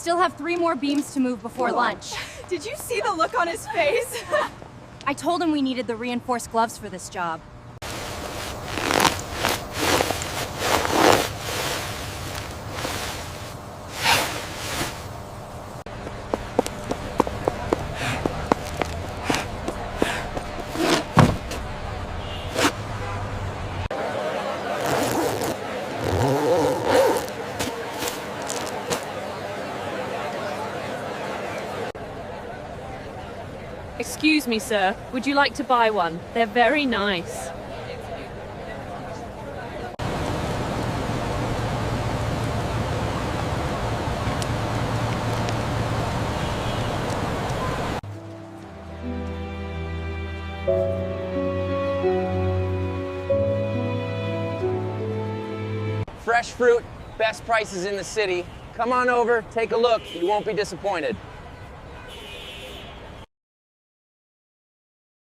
still have 3 more beams to move before lunch. Did you see the look on his face? I told him we needed the reinforced gloves for this job. Excuse me, sir. Would you like to buy one? They're very nice. Fresh fruit, best prices in the city. Come on over, take a look. You won't be disappointed.